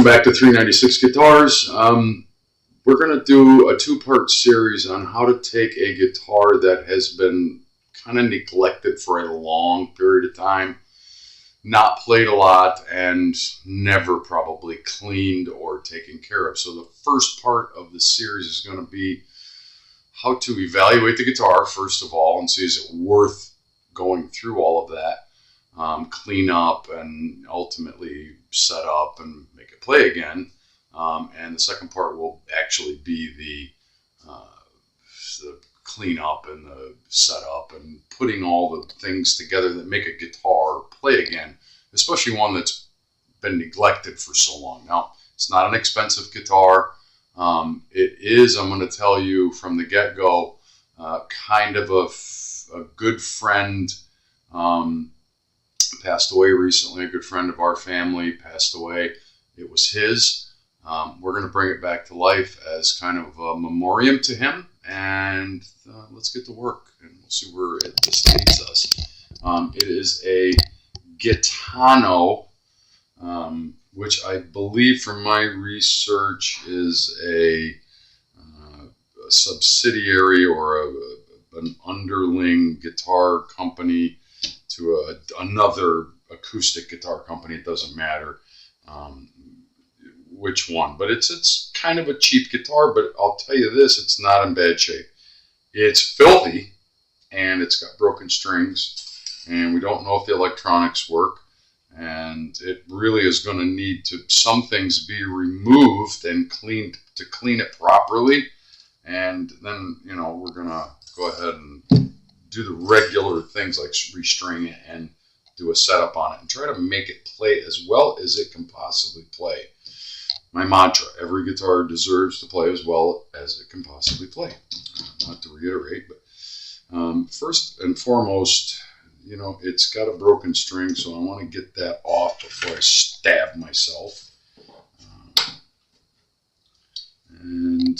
Welcome back to 396 Guitars. We're going to do a two-part series on how to take a guitar that has been kind of neglected for a long period of time, not played a lot, and never probably cleaned or taken care of. So the first part of the series is going to be how to evaluate the guitar, first of all, and see is it worth going through all of that. Clean up and ultimately set up and make it play again. And the second part will actually be the clean up and the setup and putting all the things together that make a guitar play again, especially one that's been neglected for so long. Now, it's not an expensive guitar. It is, I'm going to tell you from the get-go, kind of a good friend. Passed away recently. A good friend of our family passed away. It was his. We're going to bring it back to life as kind of a memoriam to him, and let's get to work and we'll see where this takes us. It is a Gitano, which I believe from my research is a subsidiary or an underling guitar company to another acoustic guitar company. It doesn't matter which one, but it's kind of a cheap guitar, but I'll tell you this, it's not in bad shape. It's filthy, and it's got broken strings, and we don't know if the electronics work, and it really is going to need to, some things be removed and cleaned to clean it properly, and then, you know, we're going to go ahead and do the regular things like restring it and do a setup on it and try to make it play as well as it can possibly play. My mantra, every guitar deserves to play as well as it can possibly play. Not to reiterate, but first and foremost, you know, it's got a broken string, so I want to get that off before I stab myself. And,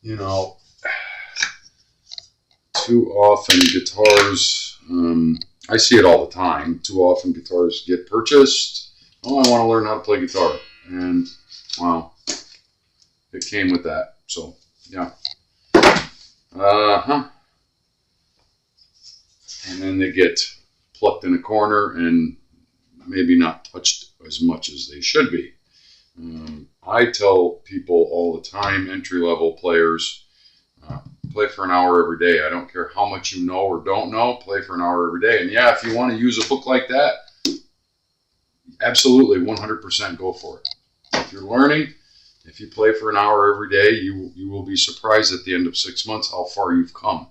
you know, too often guitars, I see it all the time, too often guitars get purchased. Oh, I want to learn how to play guitar. And, wow, it came with that. So, yeah. And then they get plucked in a corner and maybe not touched as much as they should be. I tell people all the time, entry-level players, play for an hour every day. I don't care how much you know or don't know, play for an hour every day. And yeah, if you want to use a book like that, absolutely 100% go for it. If you're learning, if you play for an hour every day, you will be surprised at the end of 6 months how far you've come.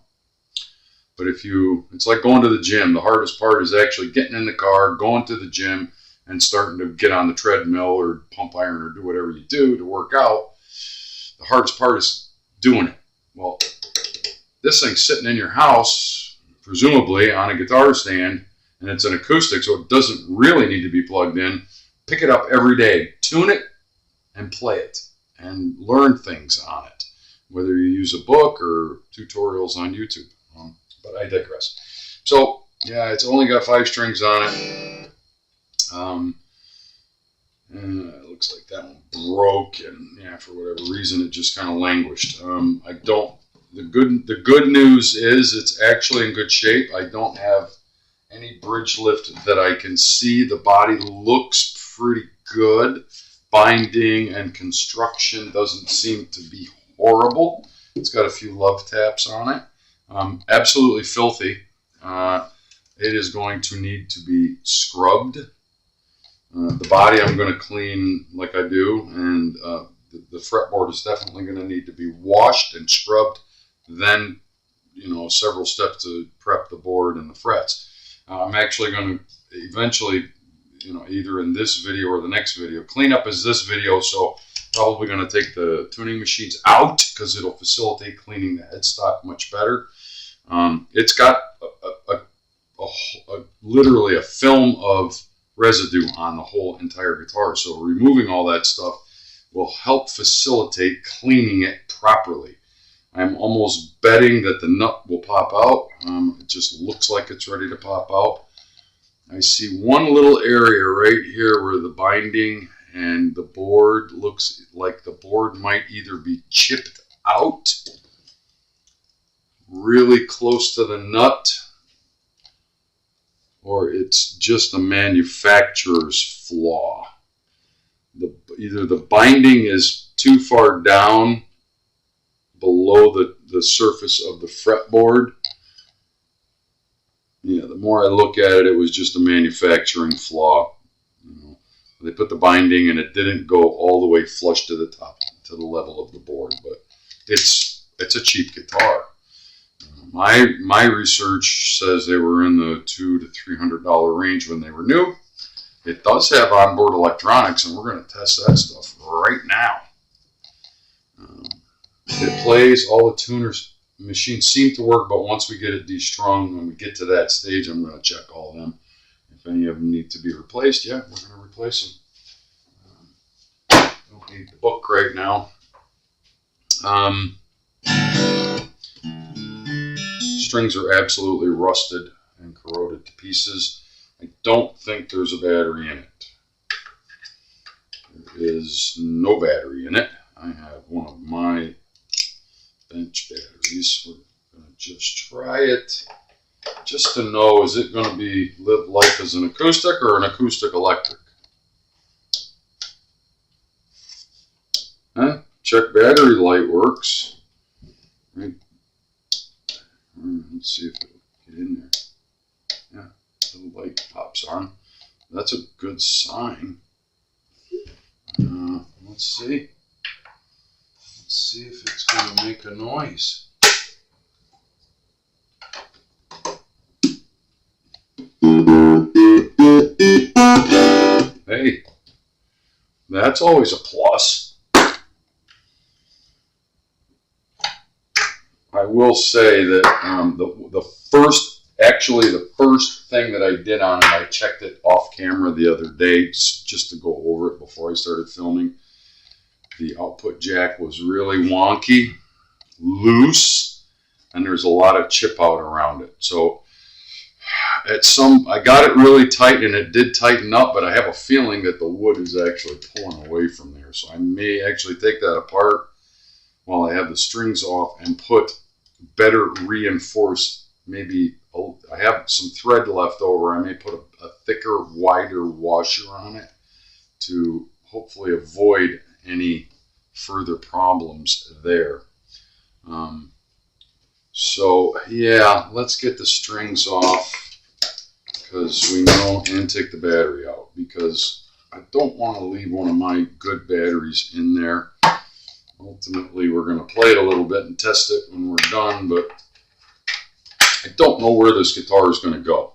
But it's like going to the gym. The hardest part is actually getting in the car, going to the gym, and starting to get on the treadmill or pump iron or do whatever you do to work out. The hardest part is doing it. Well, this thing's sitting in your house, presumably on a guitar stand, and it's an acoustic, so it doesn't really need to be plugged in. Pick it up every day, tune it, and play it, and learn things on it, whether you use a book or tutorials on YouTube. But I digress. So, yeah, it's only got 5 strings on it. It looks like that one broke, and yeah, for whatever reason, it just kind of languished. The good news is it's actually in good shape. I don't have any bridge lift that I can see. The body looks pretty good. Binding and construction doesn't seem to be horrible. It's got a few love taps on it. Absolutely filthy. It is going to need to be scrubbed. The body I'm going to clean like I do, and the fretboard is definitely going to need to be washed and scrubbed. Then, you know, several steps to prep the board and the frets. I'm actually going to eventually, you know, either in this video or the next video, cleanup is this video, so probably going to take the tuning machines out because it'll facilitate cleaning the headstock much better. It's got literally a film of residue on the whole entire guitar, so removing all that stuff will help facilitate cleaning it properly. I'm almost betting that the nut will pop out. It just looks like it's ready to pop out. I see one little area right here where the binding and the board looks like the board might either be chipped out really close to the nut, or it's just a manufacturer's flaw. Either the binding is too far down below the surface of the fretboard. Yeah, the more I look at it, it was just a manufacturing flaw. You know, they put the binding and it didn't go all the way flush to the top, to the level of the board. But it's a cheap guitar. My research says they were in the $200 to $300 range when they were new. It does have onboard electronics, and we're going to test that stuff right now. It plays. All the tuners machines seem to work, but once we get it destrung, when we get to that stage, I'm going to check all of them. If any of them need to be replaced, yeah, we're going to replace them. Don't need the book right now. Strings are absolutely rusted and corroded to pieces. I don't think there's a battery in it. There is no battery in it. I have one of my bench batteries. We're going to just try it just to know, is it going to be live life as an acoustic or an acoustic electric? Check battery light works. Right. Let's see if it'll get in there. Yeah, the light pops on. That's a good sign. Let's see. Let's see if it's going to make a noise. Hey, that's always a plus. I will say that the first thing that I did on it, I checked it off camera the other day just to go over it before I started filming. The output jack was really wonky, loose, and there's a lot of chip out around it. So I got it really tight, and it did tighten up, but I have a feeling that the wood is actually pulling away from there. So I may actually take that apart while I have the strings off and put better reinforced, maybe I have some thread left over. I may put a thicker, wider washer on it to hopefully avoid any further problems there. So yeah, let's get the strings off because we know, and take the battery out because I don't want to leave one of my good batteries in there. Ultimately, we're going to play it a little bit and test it when we're done, but I don't know where this guitar is going to go.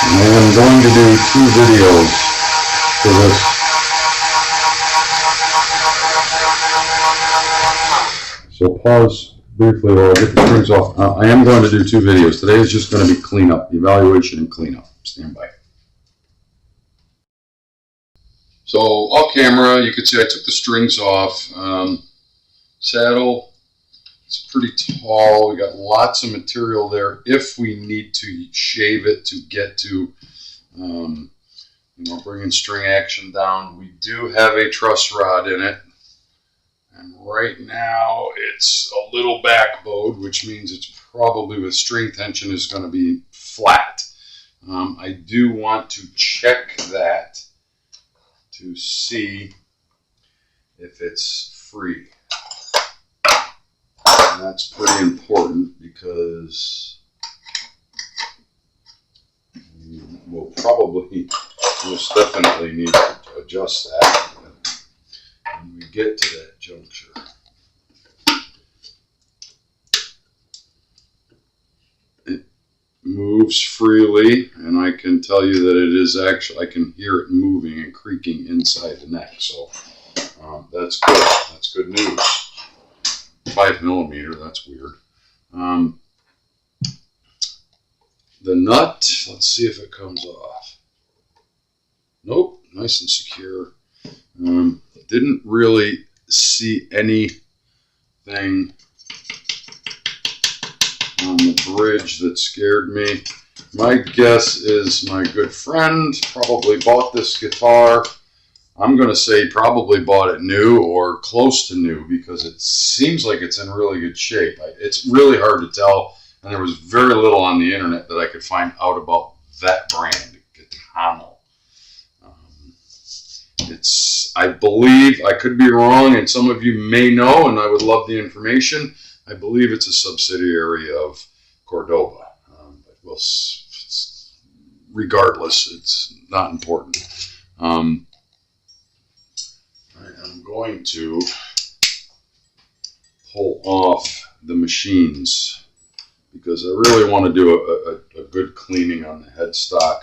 I am going to do 2 videos for this. So pause briefly while I get the strings off. I am going to do 2 videos. Today is just going to be cleanup, evaluation and cleanup. Stand by. So off camera, you can see I took the strings off. Saddle, it's pretty tall. We got lots of material there if we need to shave it to get to bringing string action down. We do have a truss rod in it. And right now it's a little backbowed, which means it's probably with string tension is going to be flat. I do want to check that to see if it's free. And that's pretty important because we'll probably most definitely need to adjust that when we get to that juncture. It moves freely, and I can tell you that it is actually, I can hear it moving and creaking inside the neck, so that's good. That's good news. 5mm, that's weird. The nut, let's see if it comes off. Nope, nice and secure. Didn't really see anything on the bridge that scared me. My guess is my good friend probably bought this guitar. I'm going to say probably bought it new or close to new because it seems like it's in really good shape. It's really hard to tell, and there was very little on the internet that I could find out about that brand, Gitano. I believe, I could be wrong, and some of you may know, and I would love the information. I believe it's a subsidiary of Cordoba. But regardless, it's not important. I am going to pull off the machines because I really want to do a good cleaning on the headstock.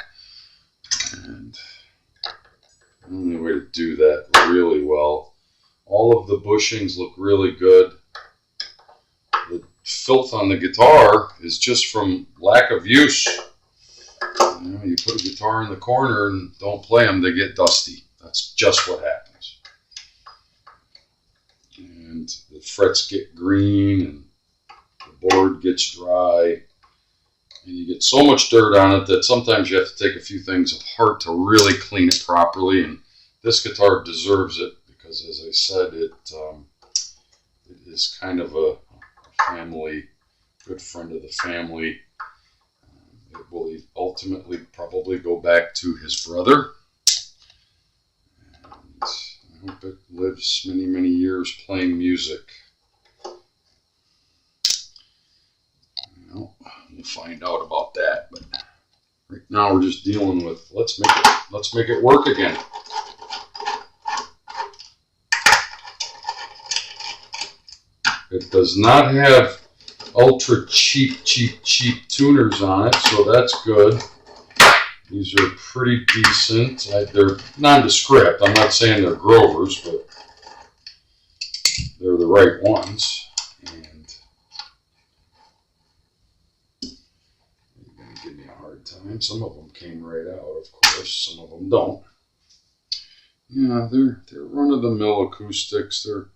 And the only way to do that really well. All of the bushings look really good. The filth on the guitar is just from lack of use. You know, you put a guitar in the corner and don't play them, they get dusty. That's just what happens. And the frets get green and the board gets dry. And you get so much dirt on it that sometimes you have to take a few things apart to really clean it properly. And this guitar deserves it because, as I said, it is kind of a family, good friend of the family. It will ultimately probably go back to his brother. And I hope it lives many, many years playing music. Well, we'll find out about that, but right now we're just dealing with let's make it work again. It does not have ultra cheap tuners on it, so that's good. These are pretty decent. They're nondescript. I'm not saying they're Grovers, but they're the right ones. And you're going to give me a hard time. Some of them came right out, of course. Some of them don't. Yeah, they're run-of-the-mill acoustics. They're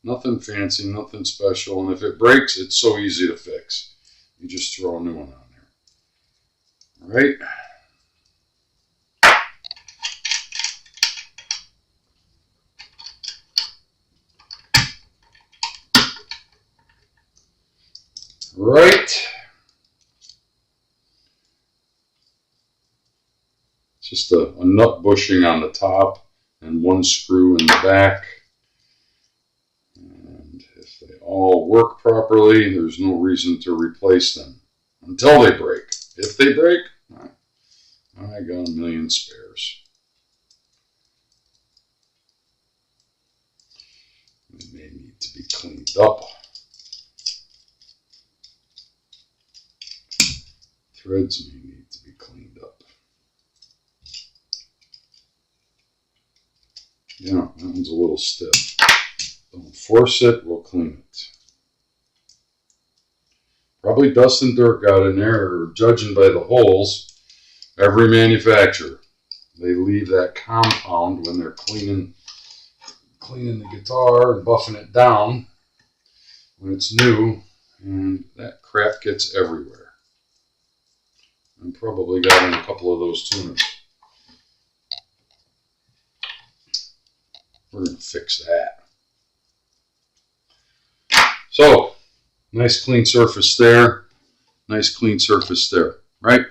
nothing fancy, nothing special. And if it breaks, it's so easy to fix. You just throw a new one on there. All right. Right. Just a nut bushing on the top and one screw in the back. And if they all work properly, there's no reason to replace them until they break. If they break, I got a million spares. They may need to be cleaned up. Threads may need to be cleaned up. Yeah, that one's a little stiff. Don't force it, we'll clean it. Probably dust and dirt got in there, or judging by the holes, every manufacturer, they leave that compound when they're cleaning the guitar and buffing it down when it's new, and that crap gets everywhere. And probably got in a couple of those tuners. We're going to fix that. So, nice clean surface there. Nice clean surface there, right?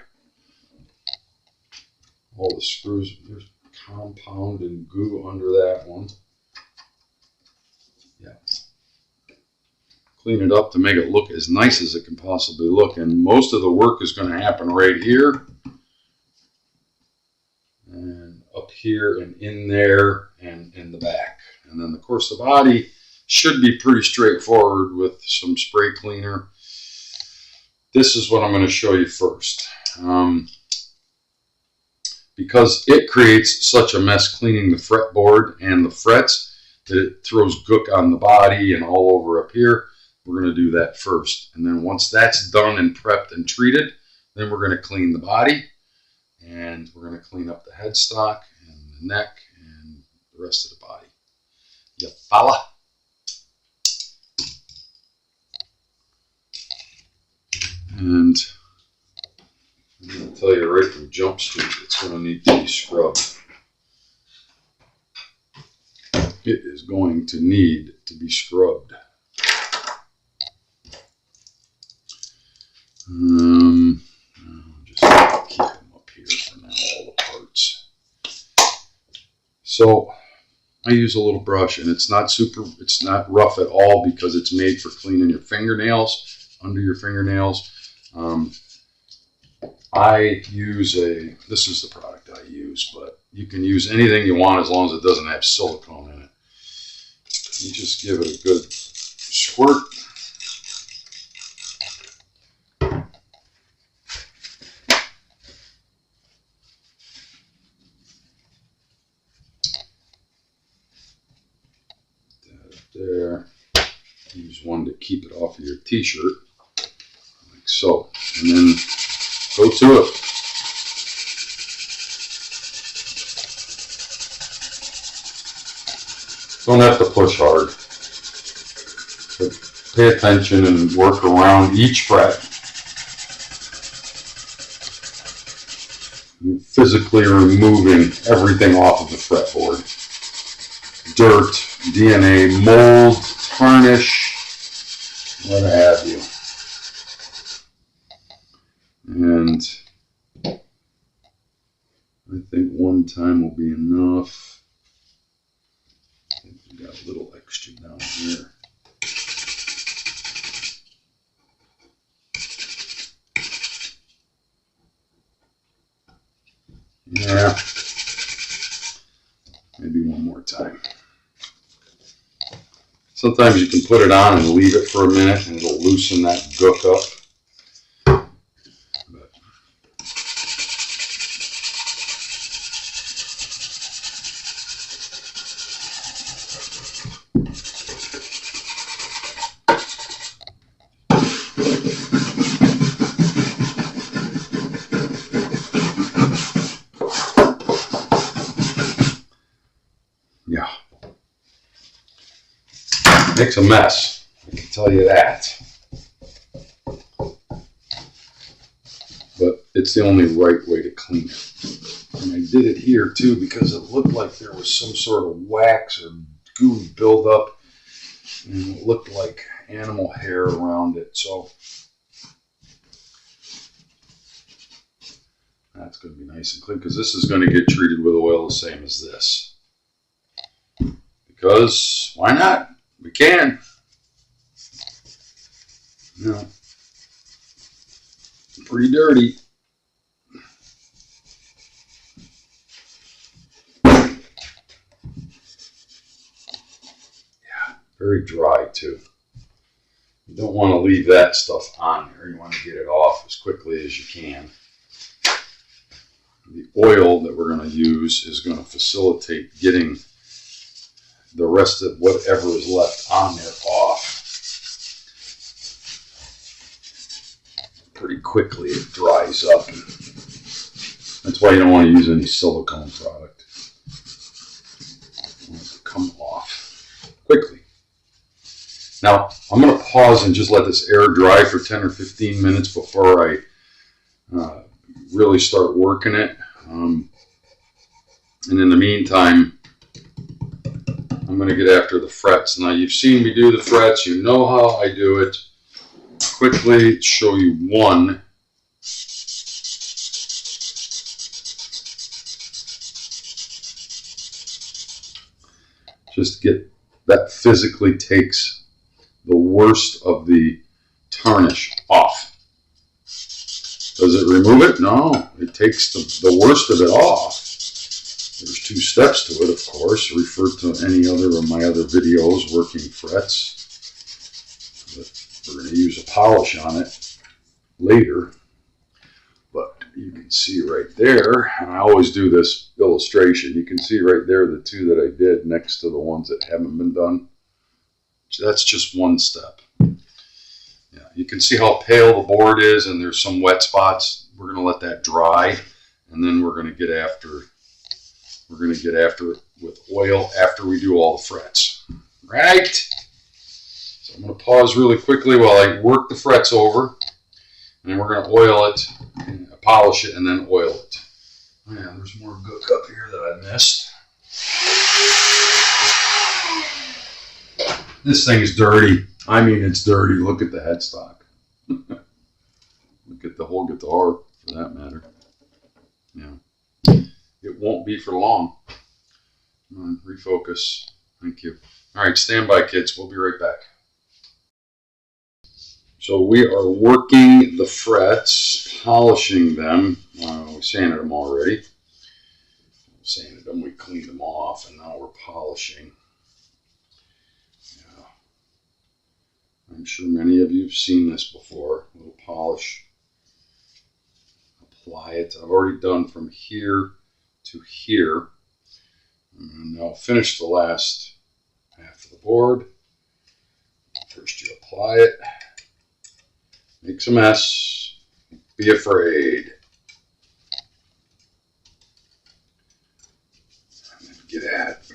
All the screws, there's compound and goo under that one. Yeah. Clean it up to make it look as nice as it can possibly look. And most of the work is going to happen right here. And up here and in there and in the back. And then, of course, the body should be pretty straightforward with some spray cleaner. This is what I'm going to show you first. Because it creates such a mess cleaning the fretboard and the frets that it throws gook on the body and all over up here. We're going to do that first. And then once that's done and prepped and treated, then we're going to clean the body. And we're going to clean up the headstock and the neck and the rest of the body. You follow? jump street. It's going to need to be scrubbed. It is going to need to be scrubbed. Just keep them up here for now, all the parts. So I use a little brush, and it's not rough at all because it's made for cleaning your fingernails, under your fingernails. This is the product I use, but you can use anything you want as long as it doesn't have silicone in it. You just give it a good squirt. There. Use one to keep it off of your t-shirt, like so, and then go to it. Don't have to push hard, but pay attention and work around each fret. You're physically removing everything off of the fretboard. Dirt, DNA, mold, tarnish, what have you. And I think one time will be enough. I think we got a little extra down here. Yeah. Maybe one more time. Sometimes you can put it on and leave it for a minute and it'll loosen that gook up. Yeah. Makes a mess, I can tell you that. But it's the only right way to clean it. And I did it here too because it looked like there was some sort of wax or goo buildup, and it looked like animal hair around it. So that's going to be nice and clean because this is going to get treated with oil the same as this. Because why not? We can. You know, pretty dirty. Yeah, very dry too. You don't want to leave that stuff on there. You want to get it off as quickly as you can. The oil that we're going to use is going to facilitate getting the rest of whatever is left on there off. Pretty quickly it dries up. That's why you don't want to use any silicone product. You want it to come off quickly. Now, I'm going to pause and just let this air dry for 10 or 15 minutes before I really start working it. And in the meantime, I'm going to get after the frets. Now, you've seen me do the frets. You know how I do it. Quickly show you one. Just get that physically takes the worst of the tarnish off. Does it remove it? No, it takes the worst of it off. There's two steps to it, of course. Refer to any other of my other videos working frets. But we're going to use a polish on it later. But you can see right there, and I always do this illustration, you can see right there the two that I did next to the ones that haven't been done. That's just one step. Yeah, you can see how pale the board is, and there's some wet spots. We're going to let that dry, and then we're going to get after it with oil after we do all the frets. Right? So I'm going to pause really quickly while I work the frets over, and then we're going to oil it, and polish it, and then oil it. Oh, yeah, there's more gook up here that I missed. This thing is dirty. I mean, it's dirty. Look at the headstock. Look at the whole guitar, for that matter. Yeah. It won't be for long. Come on, refocus. Thank you. All right, stand by, kids. We'll be right back. So we are working the frets, polishing them. We sanded them already. Sanded them, we cleaned them off, and now we're polishing. Yeah. I'm sure many of you have seen this before. A little polish. Apply it. I've already done from here to here. And I'll finish the last half of the board. First you apply it. Makes a mess. Be afraid. And then get at it.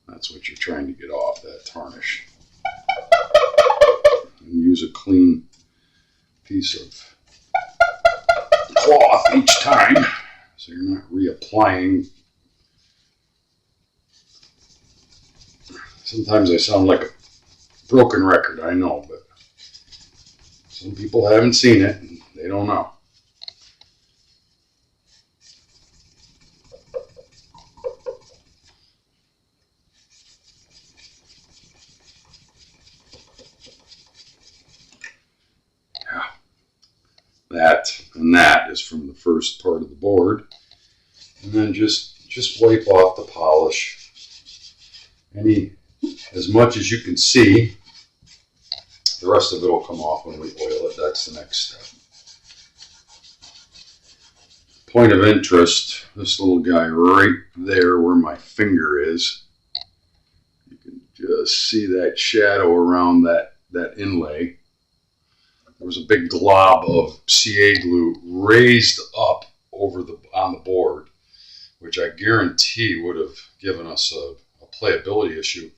That's what you're trying to get off, that tarnish. And use a clean piece of cloth each time, so you're not reapplying. Sometimes I sound like a broken record, I know, but some people haven't seen it and they don't know. Yeah, that is from the first part of the board, and then just wipe off the polish. As much as you can see. The rest of it will come off when we oil it. That's the next step. Point of interest, this little guy right there where my finger is. You can just see that shadow around that inlay. There was a big glob of CA glue raised up on the board, which I guarantee would have given us a playability issue.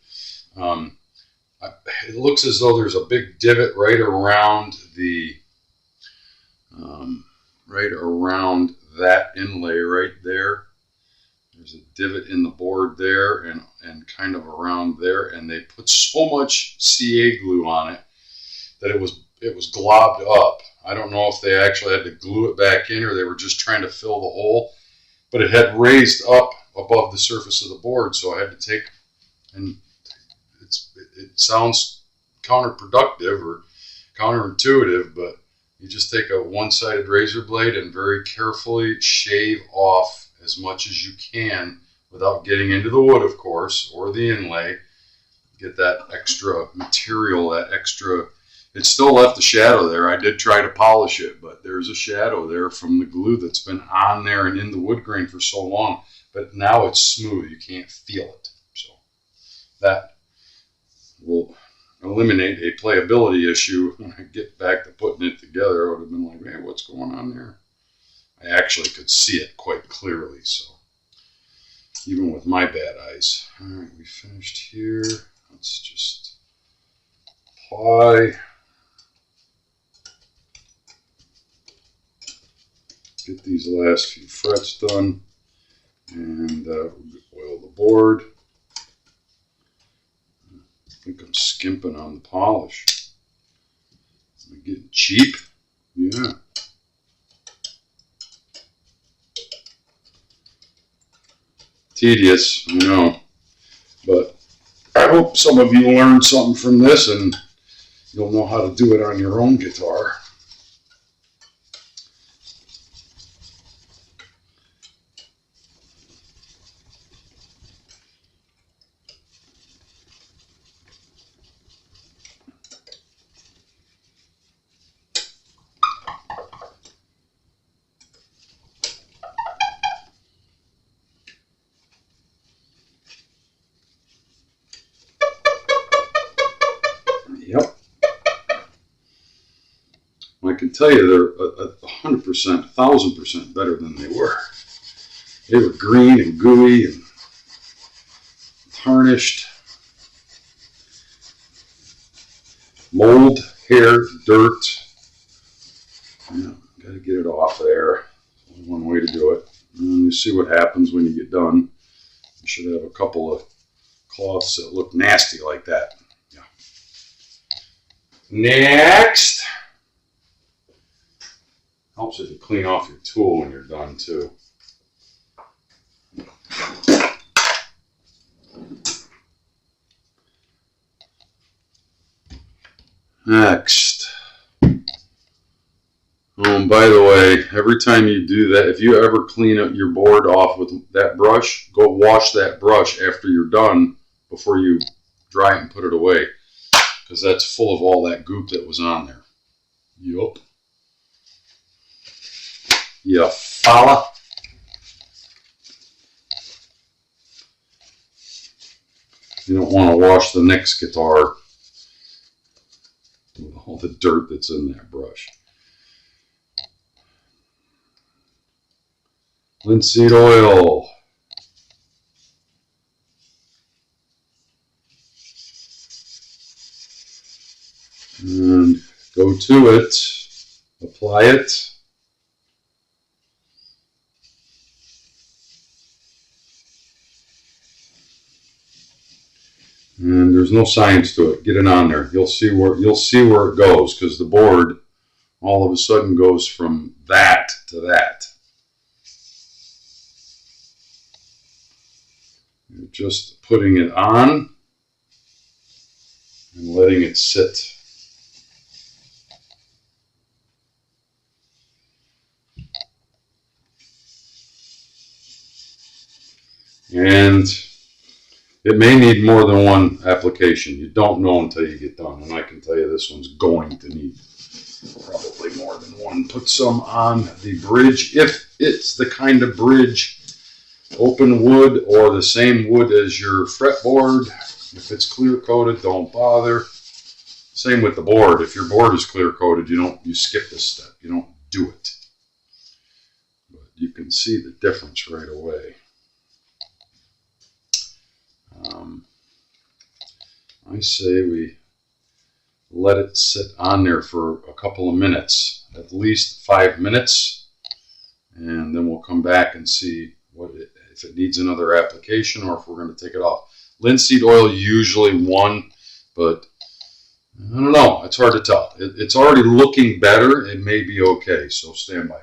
It looks as though there's a big divot right around that inlay right there. There's a divot in the board there and kind of around there, and they put so much CA glue on it that it was globbed up. I don't know if they actually had to glue it back in or they were just trying to fill the hole, but it had raised up above the surface of the board, so I had to take, and it sounds counterproductive or counterintuitive, but you just take a one-sided razor blade and very carefully shave off as much as you can without getting into the wood, of course, or the inlay. Get that extra material, it still left a shadow there. I did try to polish it, but there's a shadow there from the glue that's been on there and in the wood grain for so long. But now it's smooth. You can't feel it. So that will eliminate a playability issue. When I get back to putting it together, I would have been like, man, what's going on there? I actually could see it quite clearly, so even with my bad eyes. All right, we finished here. Let's just apply. Get these last few frets done, and oil the board. I think I'm skimping on the polish. Am I getting cheap? Yeah. Tedious, I know, but I hope some of you learned something from this and you'll know how to do it on your own guitar. Yep. I can tell you they're 100%, 1,000% better than they were. They were green and gooey and tarnished. Mold, hair, dirt. Yeah, Got to get it off there. One way to do it. And you see what happens when you get done. You should have a couple of cloths that look nasty like that. Yeah. Next. Helps if you clean off your tool when you're done too. Next. Oh, and by the way, every time you do that, if you ever clean up your board off with that brush, go wash that brush after you're done before you dry it and put it away, because that's full of all that goop that was on there. Yup. You follow? You don't want to wash the next guitar with all the dirt that's in that brush. Linseed oil. And go to it, apply it. And there's no science to it. Get it on there. You'll see where it goes, because the board all of a sudden goes from that to that. You're just putting it on and letting it sit. And it may need more than one application. You don't know until you get done. And I can tell you this one's going to need probably more than one. Put some on the bridge, if it's the kind of bridge, open wood or the same wood as your fretboard. If it's clear coated, don't bother. Same with the board. If your board is clear coated, you skip this step. You don't do it. But you can see the difference right away. I say we let it sit on there for a couple of minutes, at least 5 minutes, and then we'll come back and see if it needs another application or if we're going to take it off. Linseed oil, usually one, but I don't know. It's hard to tell. It's already looking better. It may be okay, so stand by.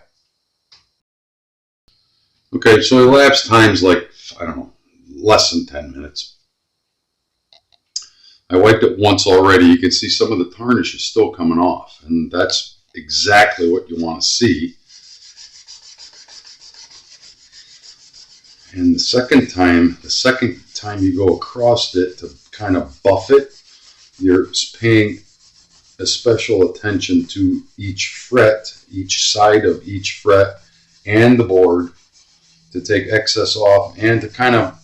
Okay, so elapsed time's like, I don't know, less than 10 minutes. I wiped it once already. You can see some of the tarnish is still coming off, and that's exactly what you want to see. And the second time you go across it to kind of buff it, you're paying a special attention to each fret, each side of each fret, and the board, to take excess off and to kind of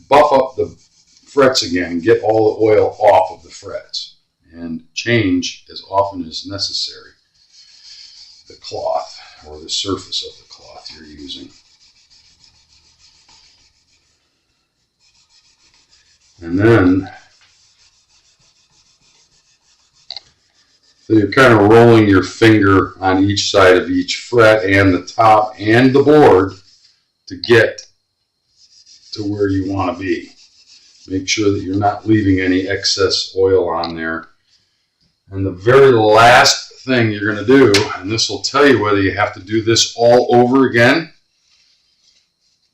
buff up the frets again and get all the oil off of the frets, and change as often as necessary the cloth or the surface of the cloth you're using. And then so you're kind of rolling your finger on each side of each fret and the top and the board to get to where you want to be. Make sure that you're not leaving any excess oil on there. And the very last thing you're going to do, and this will tell you whether you have to do this all over again,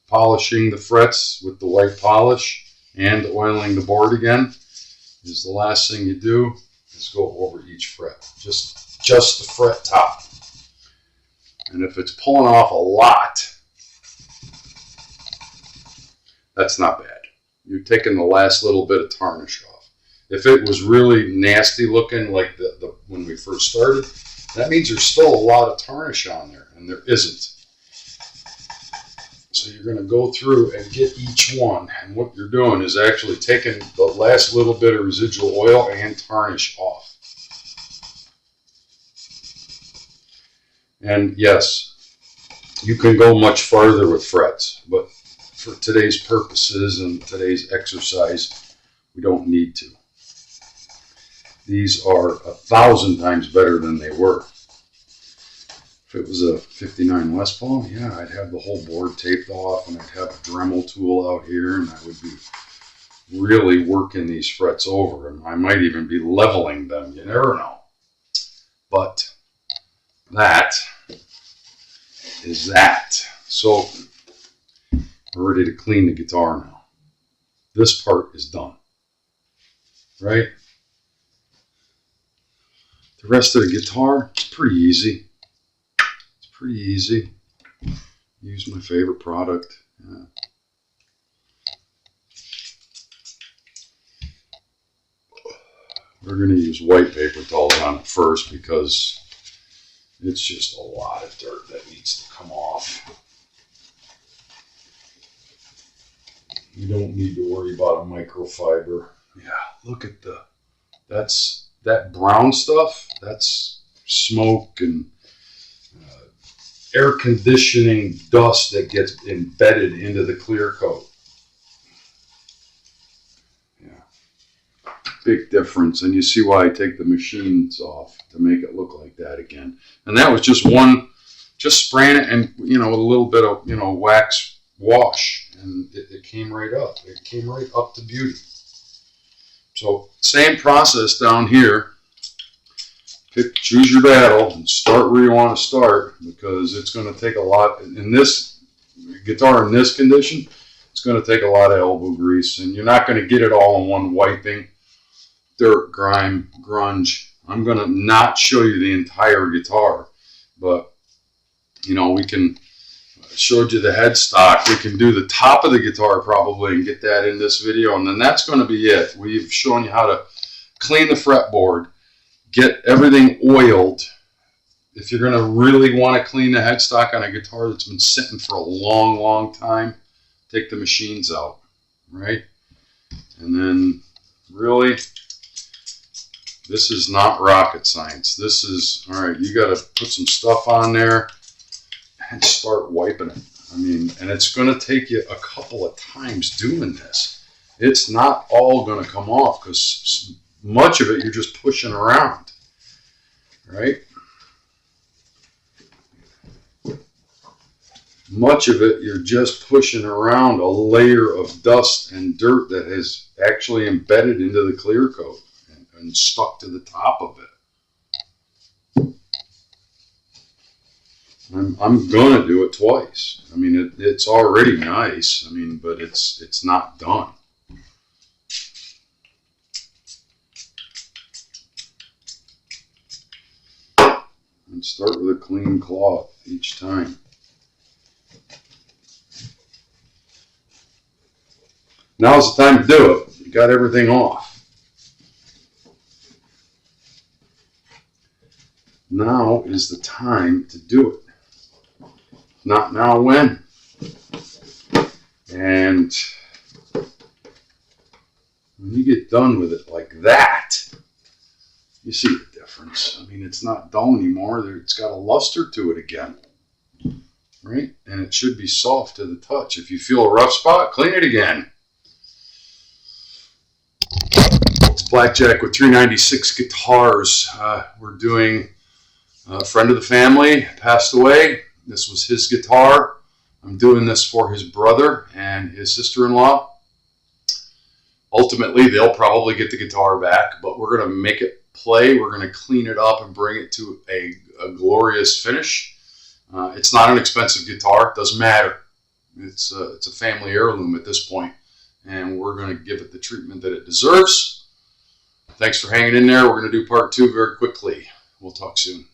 polishing the frets with the white polish and oiling the board again, is the last thing you do is go over each fret. Just the fret top. And if it's pulling off a lot, that's not bad. You're taking the last little bit of tarnish off. If it was really nasty looking like when we first started, that means there's still a lot of tarnish on there, and there isn't. So you're going to go through and get each one, and what you're doing is actually taking the last little bit of residual oil and tarnish off. And yes, you can go much farther with frets, but for today's purposes and today's exercise, we don't need to. These are 1,000 times better than they were. If it was a 59 Les Paul, yeah, I'd have the whole board taped off, and I'd have a Dremel tool out here, and I would be really working these frets over, and I might even be leveling them. You never know. But that is that. So we're ready to clean the guitar now. This part is done, right? The rest of the guitar, it's pretty easy. It's pretty easy. Use my favorite product. Yeah. We're going to use white paper towels on it first because it's just a lot of dirt that needs to come off. You don't need to worry about a microfiber. Yeah, look at that brown stuff. That's smoke and air conditioning dust that gets embedded into the clear coat. Yeah, big difference. And you see why I take the machines off to make it look like that again. And that was just spraying it and, with a little bit of, wax wash, and it came right up. It came right up to beauty. So same process down here. Choose your battle and start where you want to start, because it's going to take a lot. In this guitar in this condition, it's going to take a lot of elbow grease, and you're not going to get it all in one wiping. Dirt, grime, grunge. I'm going to not show you the entire guitar, but we can. Showed you the headstock. We can do the top of the guitar probably and get that in this video, and then that's going to be it. We've shown you how to clean the fretboard, get everything oiled. If you're going to really want to clean the headstock on a guitar that's been sitting for a long, long time, take the machines out, right? And then really, this is not rocket science. This is, all right, you got to put some stuff on there and start wiping it. And it's going to take you a couple of times doing this. It's not all going to come off because much of it you're just pushing around, right? Much of it you're just pushing around a layer of dust and dirt that has actually embedded into the clear coat and stuck to the top of it. I'm gonna do it twice. It's already nice. But it's not done. And start with a clean cloth each time. Now's the time to do it. You got everything off. Now is the time to do it. Not now, when? And when you get done with it like that, you see the difference. It's not dull anymore. It's got a luster to it again, right? And it should be soft to the touch. If you feel a rough spot, clean it again. It's Blackjack with 396 guitars. We're doing a friend of the family passed away. This was his guitar. I'm doing this for his brother and his sister-in-law. Ultimately, they'll probably get the guitar back, but we're going to make it play. We're going to clean it up and bring it to a glorious finish. It's not an expensive guitar. It doesn't matter. It's a family heirloom at this point, and we're going to give it the treatment that it deserves. Thanks for hanging in there. We're going to do part 2 very quickly. We'll talk soon.